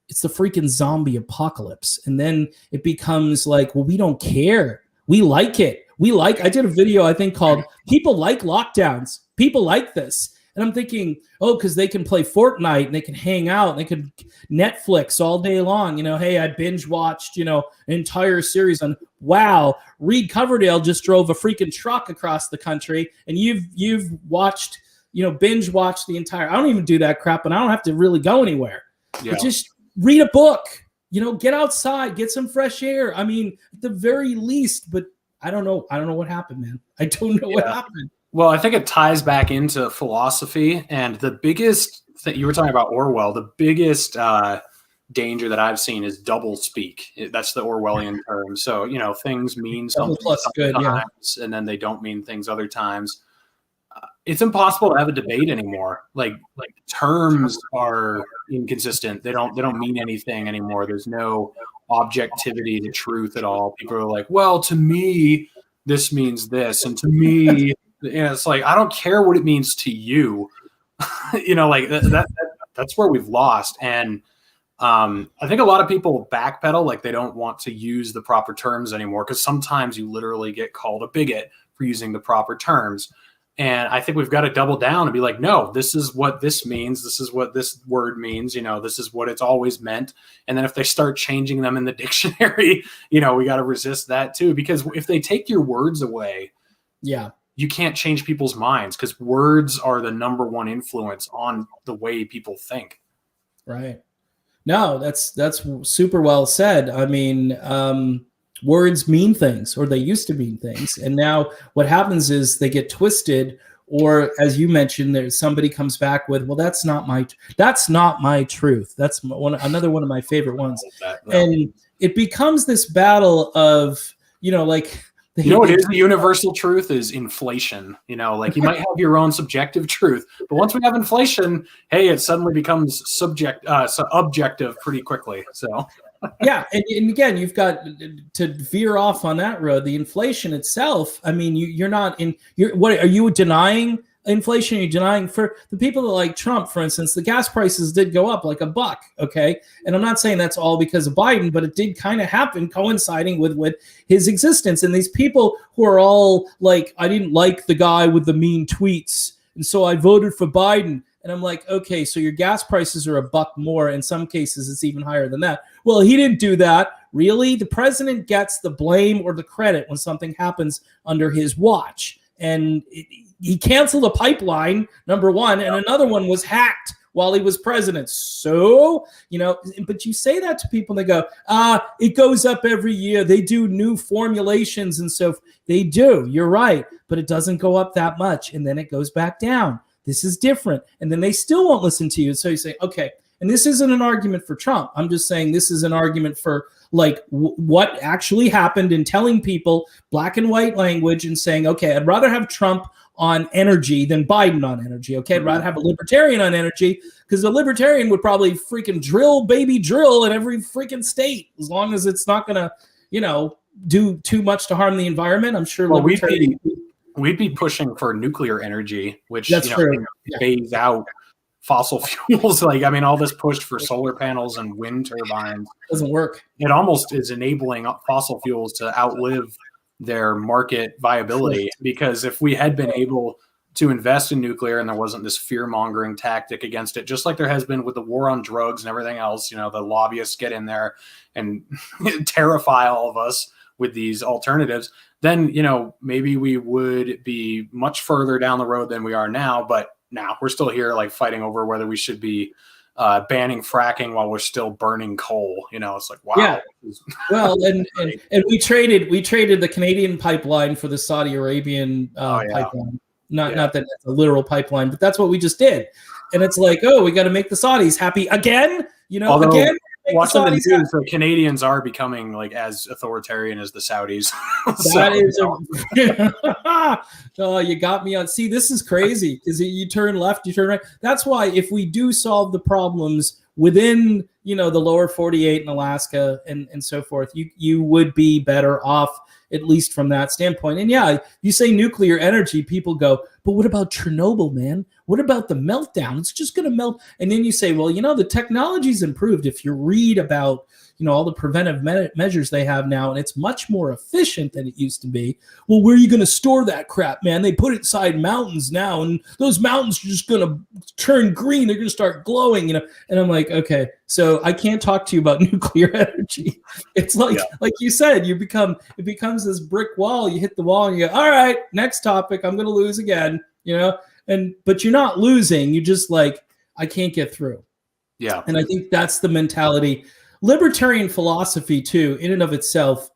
[SPEAKER 9] it's the freaking zombie apocalypse. And then it becomes like, well, we don't care. We like it. I did a video, I think, called People Like Lockdowns. People like this. And I'm thinking, because they can play Fortnite and they can hang out and they can Netflix all day long. Hey, I binge watched, an entire series on, wow, Reed Coverdale just drove a freaking truck across the country, and you've watched, binge watched the entire. I don't even do that crap, and I don't have to really go anywhere. Yeah. But just read a book, get outside, get some fresh air. I mean, at the very least, but I don't know what happened, man. I don't know what happened.
[SPEAKER 5] Well, I think it ties back into philosophy, and the biggest thing you were talking about Orwell, the biggest danger that I've seen is double speak. That's the Orwellian term. So, things mean something sometimes, and then they don't mean things other times. It's impossible to have a debate anymore. Like terms are inconsistent. They don't mean anything anymore. There's no objectivity to truth at all. People are like, well, to me, this means this, and to me. It's like, I don't care what it means to you. That's where we've lost. And I think a lot of people backpedal, like they don't want to use the proper terms anymore, because sometimes you literally get called a bigot for using the proper terms. And I think we've got to double down and be like, no, this is what this means. This is what this word means. This is what it's always meant. And then if they start changing them in the dictionary, we got to resist that too, because if they take your words away, you can't change people's minds, because words are the number one influence on the way people think.
[SPEAKER 9] Right. No, that's super well said. I mean, words mean things, or they used to mean things. And now what happens is they get twisted, or as you mentioned, somebody comes back with, well, that's not my truth. That's another one of my favorite ones. And it becomes this battle of,
[SPEAKER 5] what is the universal truth is inflation. You might have your own subjective truth, but once we have inflation, hey, it suddenly becomes objective pretty quickly. So
[SPEAKER 9] yeah, and again, you've got to veer off on that road. The inflation itself, I mean, what are you denying? Inflation, you're denying for the people that like Trump, for instance, the gas prices did go up like $1. Okay. And I'm not saying that's all because of Biden, but it did kind of happen coinciding with his existence. And these people who are all like, I didn't like the guy with the mean tweets, and so I voted for Biden. And I'm like, okay, so your gas prices are $1 more. In some cases, it's even higher than that. Well, he didn't do that. Really? The president gets the blame or the credit when something happens under his watch. And he canceled a pipeline, number one, and another one was hacked while he was president. So, but you say that to people and they go, it goes up every year. They do new formulations. And so they do. You're right. But it doesn't go up that much. And then it goes back down. This is different. And then they still won't listen to you. So you say, okay. And this isn't an argument for Trump. I'm just saying this is an argument for what actually happened in telling people black and white language and saying, okay, I'd rather have Trump on energy than Biden on energy. Okay, I'd rather have a libertarian on energy because the libertarian would probably freaking drill in every freaking state as long as it's not going to, do too much to harm the environment. I'm sure
[SPEAKER 5] we'd be pushing for nuclear energy, which
[SPEAKER 9] that's true.
[SPEAKER 5] Phase out fossil fuels. All this push for solar panels and wind turbines
[SPEAKER 9] doesn't work.
[SPEAKER 5] It almost is enabling fossil fuels to outlive their market viability, because if we had been able to invest in nuclear and there wasn't this fear-mongering tactic against it, just like there has been with the war on drugs and everything else, the lobbyists get in there and terrify all of us with these alternatives, then, maybe we would be much further down the road than we are now. But now we're still here fighting over whether we should be banning fracking while we're still burning coal. It's like, wow.
[SPEAKER 9] Yeah. Well, and we traded the Canadian pipeline for the Saudi Arabian pipeline. Not that it's a literal pipeline, but that's what we just did. And it's like, oh, we got to make the Saudis happy again.
[SPEAKER 5] Although,
[SPEAKER 9] again.
[SPEAKER 5] Watching the news, the Canadians are becoming as authoritarian as the Saudis.
[SPEAKER 9] You got me on. See, this is crazy because you turn left, you turn right. That's why if we do solve the problems within, the lower 48 and Alaska and so forth, you would be better off, at least from that standpoint. And yeah, you say nuclear energy, people go, but what about Chernobyl, man? What about the meltdown? It's just going to melt. And then you say, well, the technology's improved. If you read about, all the preventive measures they have now, and it's much more efficient than it used to be. Well, where are you going to store that crap, man? They put it inside mountains now, and those mountains are just going to turn green. They're going to start glowing, And I'm like, okay, so I can't talk to you about nuclear energy. It's like you said, it becomes this brick wall. You hit the wall and you go, all right, next topic. I'm going to lose again, but you're not losing. You just I can't get through.
[SPEAKER 5] Yeah.
[SPEAKER 9] And I think that's the mentality. Libertarian philosophy too, in and of itself,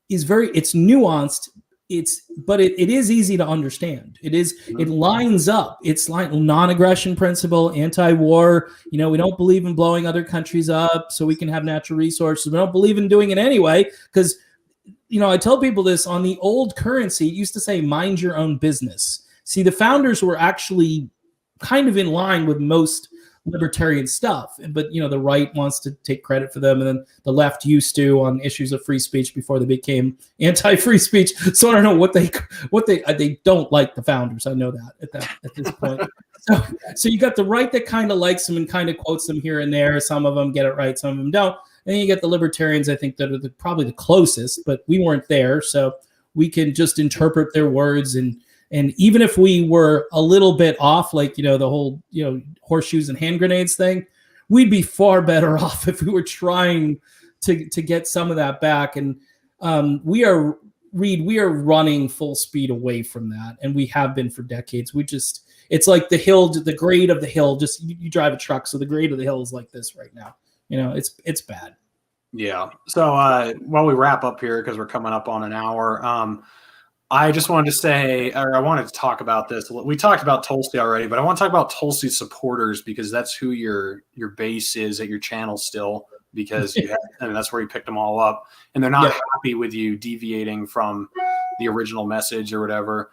[SPEAKER 9] is it's nuanced. But it is easy to understand. It lines up. It's like non-aggression principle, anti-war. We don't believe in blowing other countries up so we can have natural resources. We don't believe in doing it anyway because, I tell people this, on the old currency, it used to say mind your own business. See, the founders were actually kind of in line with most libertarian stuff, but the right wants to take credit for them, and then the left used to on issues of free speech before they became anti-free speech. So I don't know what they don't like the founders. I know that at this point. So you got the right that kind of likes them and kind of quotes them here and there. Some of them get it right, some of them don't. And then you get the libertarians, I think, that are probably the closest, but we weren't there, so we can just interpret their words. And even if we were a little bit off, the whole, horseshoes and hand grenades thing, we'd be far better off if we were trying to get some of that back. And we are running full speed away from that. And we have been for decades. It's like the grade of the hill, just you drive a truck. So the grade of the hill is like this right now. It's bad.
[SPEAKER 5] Yeah. So while we wrap up here, because we're coming up on an hour, I just wanted to say, or I wanted to talk about this. We talked about Tulsi already, but I want to talk about Tulsi supporters because that's who your base is at your channel still, because that's where you picked them all up, and they're not happy with you deviating from the original message or whatever.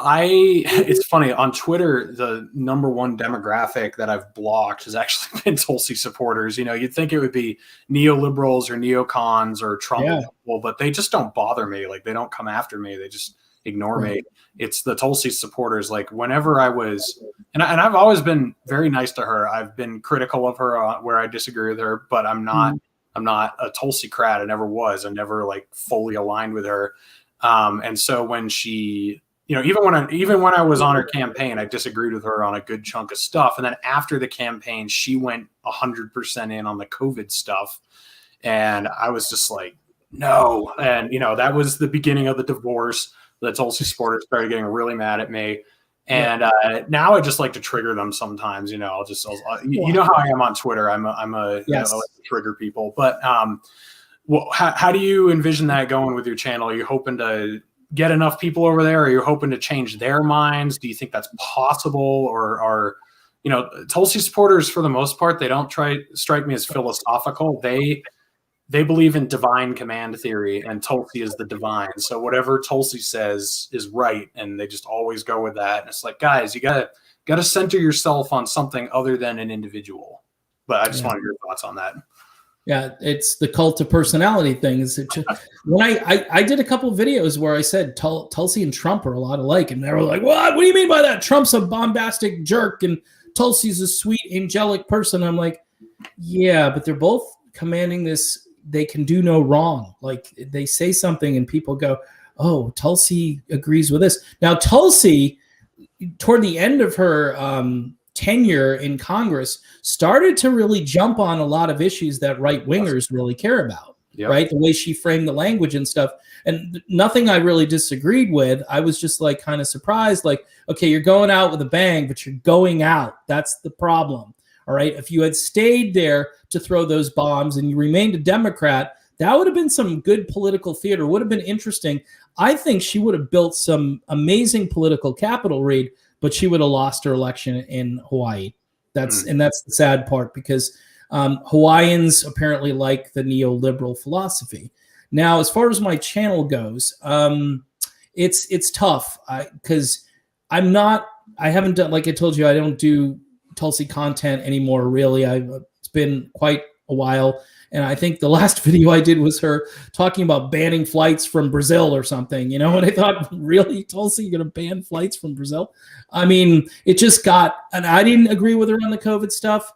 [SPEAKER 5] It's funny, on Twitter, the number one demographic that I've blocked has actually been Tulsi supporters. You'd think it would be neoliberals or neocons or Trump people, but they just don't bother me. They don't come after me. They just ignore me. It's the Tulsi supporters. Whenever I was, and I've always been very nice to her. I've been critical of her where I disagree with her, but I'm not a Tulsi-crat. I never was. I never fully aligned with her. And so when she, even when I was on her campaign, I disagreed with her on a good chunk of stuff. And then after the campaign, she went 100% in on the COVID stuff. And I was just like, no. And, that was the beginning of the divorce. The Tulsi supporters started getting really mad at me. And now I just like to trigger them sometimes. You know, you know how I am on Twitter. I'm a
[SPEAKER 9] yes.
[SPEAKER 5] I like to trigger people. But well, how do you envision that going with your channel? Are you hoping to get enough people over there? Are you hoping to change their minds? Do you think that's possible? Or are, you know, Tulsi supporters, for the most part, they don't strike me as philosophical. They believe in divine command theory, and Tulsi is the divine. So whatever Tulsi says is right, and they just always go with that. And it's like, guys, you gotta center yourself on something other than an individual. But I just wanted your thoughts on that.
[SPEAKER 9] Yeah, it's the cult of personality things. When I did a couple of videos where I said Tulsi and Trump are a lot alike, and they were like, "What? What do you mean by that? Trump's a bombastic jerk, and Tulsi's a sweet, angelic person." I'm like, yeah, but they're both commanding this. They can do no wrong. Like, they say something, and people go, "Oh, Tulsi agrees with this." Now, Tulsi, toward the end of her tenure in Congress, started to really jump on a lot of issues that right-wingers really care about, right? The way she framed the language and stuff. And nothing I really disagreed with. I was just like kind of surprised, like, okay, you're going out with a bang, but you're going out. That's the problem. All right. If you had stayed there to throw those bombs and you remained a Democrat, that would have been some good political theater, would have been interesting. I think she would have built some amazing political capital, Reed, but she would have lost her election in Hawaii. And that's the sad part, because Hawaiians apparently like the neoliberal philosophy. Now, as far as my channel goes, it's tough because I haven't done, like I told you, I don't do Tulsi content anymore, really. It's been quite a while. And I think the last video I did was her talking about banning flights from Brazil or something, you know, and I thought, really, Tulsi, you're going to ban flights from Brazil? I mean, it just got, and I didn't agree with her on the COVID stuff.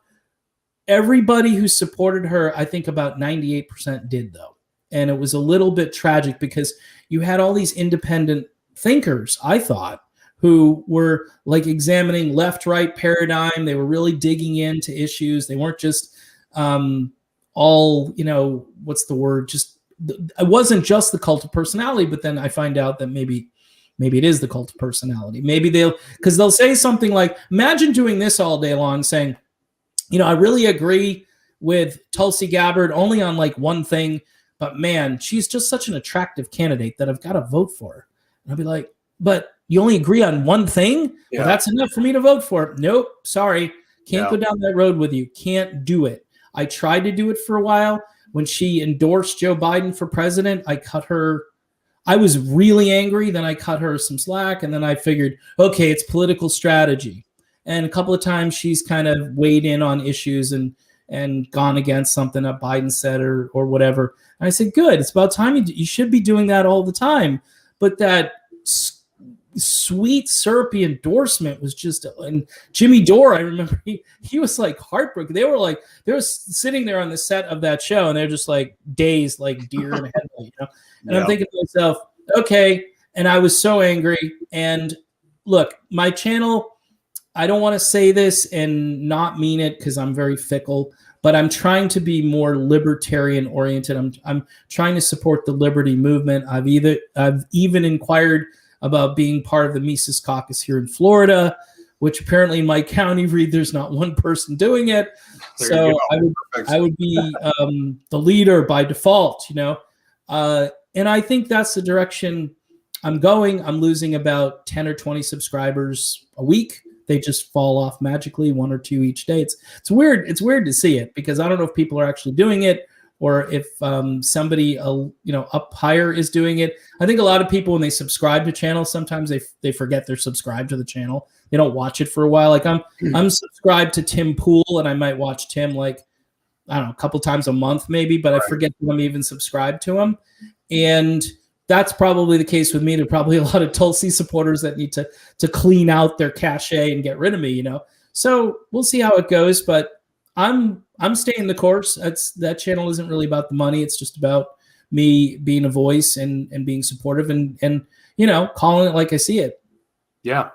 [SPEAKER 9] Everybody who supported her, I think about 98% did, though. And it was a little bit tragic because you had all these independent thinkers, I thought, who were like examining left-right paradigm. They were really digging into issues. They weren't just all, you know, what's the word? Just, it wasn't just the cult of personality, but then I find out that maybe it is the cult of personality. Maybe because they'll say something like, imagine doing this all day long, saying, you know, I really agree with Tulsi Gabbard only on like one thing, but man, she's just such an attractive candidate that I've got to vote for her. And I'll be like, but you only agree on one thing? Yeah. Well, that's enough for me to vote for it. Nope, sorry. Can't go down that road with you. Can't do it. I tried to do it for a while. When she endorsed Joe Biden for president, I cut her. I was really angry. Then I cut her some slack. And then I figured, okay, it's political strategy. And a couple of times she's kind of weighed in on issues and gone against something that Biden said or whatever. And I said, good. It's about time. You should be doing that all the time. But that sweet syrupy endorsement was just, and Jimmy Dore, I remember he was like heartbroken. They were sitting there on the set of that show, and they're just like dazed, like deer in a headlight, you know. And I'm thinking to myself, okay. And I was so angry. And look, my channel, I don't want to say this and not mean it because I'm very fickle, but I'm trying to be more libertarian oriented. I'm trying to support the liberty movement. I've even inquired about being part of the Mises Caucus here in Florida, which apparently in my county, Reed, there's not one person doing it. There so I would be the leader by default, you know. And I think that's the direction I'm going. I'm losing about 10 or 20 subscribers a week. They just fall off magically, 1 or 2 each day. It's weird. It's weird to see it because I don't know if people are actually doing it or if somebody up higher is doing it. I think a lot of people, when they subscribe to channels, sometimes they forget they're subscribed to the channel. They don't watch it for a while. Like I'm subscribed to Tim Pool, and I might watch Tim like, I don't know, a couple times a month maybe, but I forget that I'm even subscribed to him. And that's probably the case with me. There are probably a lot of Tulsi supporters that need to clean out their cachet and get rid of me, you know. So we'll see how it goes, but I'm staying the course. That channel isn't really about the money. It's just about me being a voice and being supportive and you know, calling it like I see it. Yeah.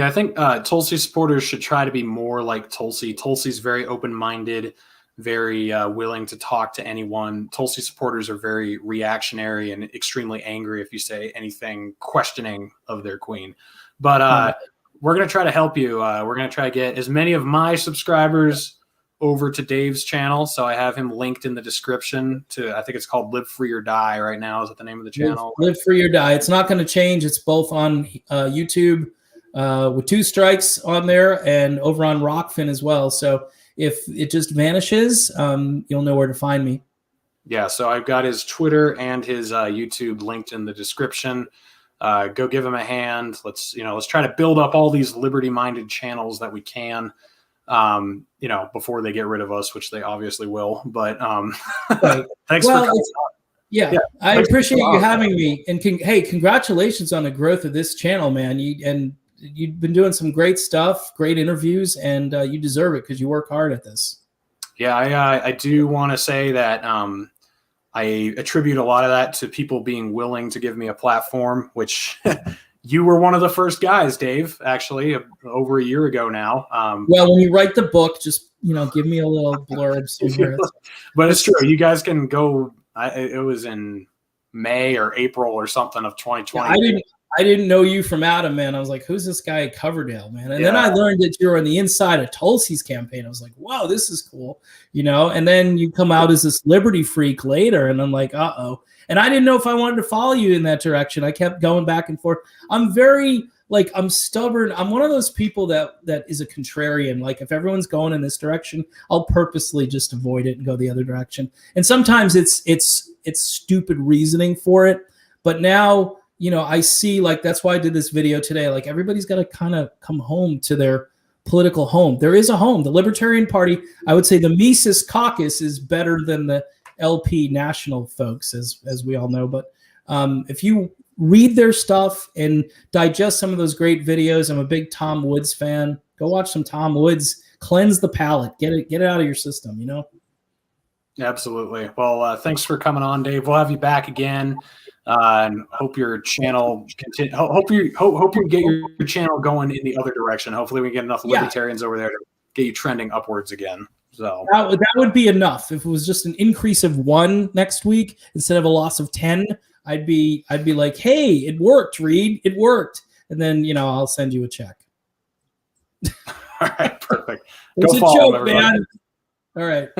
[SPEAKER 9] I think Tulsi supporters should try to be more like Tulsi. Tulsi's very open-minded, very willing to talk to anyone. Tulsi supporters are very reactionary and extremely angry if you say anything questioning of their queen. But
[SPEAKER 5] we're going to try to help you. We're going to try to get as many of my subscribers over to Dave's channel. So I have him linked in the description to, I think it's called Live Free or Die right now. Is that the name of the channel?
[SPEAKER 9] Live Free or Die. It's not going to change. It's both on YouTube with 2 strikes on there and over on Rockfin as well. So if it just vanishes, you'll know where to find me.
[SPEAKER 5] Yeah. So I've got his Twitter and his YouTube linked in the description. Go give him a hand. Let's try to build up all these liberty-minded channels that we can, before they get rid of us, which they obviously will. But thanks for coming.
[SPEAKER 9] Yeah, I appreciate you having me. And hey, congratulations on the growth of this channel, man. You've been doing some great stuff, great interviews, and you deserve it because you work hard at this. Yeah,
[SPEAKER 5] I do want to say that I attribute a lot of that to people being willing to give me a platform, which you were one of the first guys, Dave, actually, over a year ago now.
[SPEAKER 9] Well, when you write the book, just, give me a little blurb somewhere.
[SPEAKER 5] But it's true. You guys can go. It was in May or April or something of 2020.
[SPEAKER 9] Yeah, I didn't know you from Adam, man. I was like, who's this guy at Coverdale, man? And then I learned that you were on the inside of Tulsi's campaign. I was like, whoa, this is cool, And then you come out as this liberty freak later, and I'm like, uh-oh. And I didn't know if I wanted to follow you in that direction. I kept going back and forth. I'm very, I'm stubborn. I'm one of those people that is a contrarian. Like, if everyone's going in this direction, I'll purposely just avoid it and go the other direction. And sometimes it's stupid reasoning for it. But now, I see, that's why I did this video today. Everybody's got to kind of come home to their political home. There is a home. The Libertarian Party, I would say the Mises Caucus is better than the LP national folks, as we all know. But if you read their stuff and digest some of those great videos, I'm a big Tom Woods fan. Go watch some Tom Woods. Cleanse the palate. Get it out of your system,
[SPEAKER 5] Absolutely. Well, thanks for coming on, Dave. We'll have you back again. And hope your channel hope you get your channel going in the other direction. Hopefully we get enough libertarians over there to get you trending upwards again. So
[SPEAKER 9] that would be enough. If it was just an increase of 1 next week instead of a loss of 10, I'd be like, hey, it worked, Reed. It worked. And then, I'll send you a check.
[SPEAKER 5] All right, perfect.
[SPEAKER 9] It's a joke, man. All right.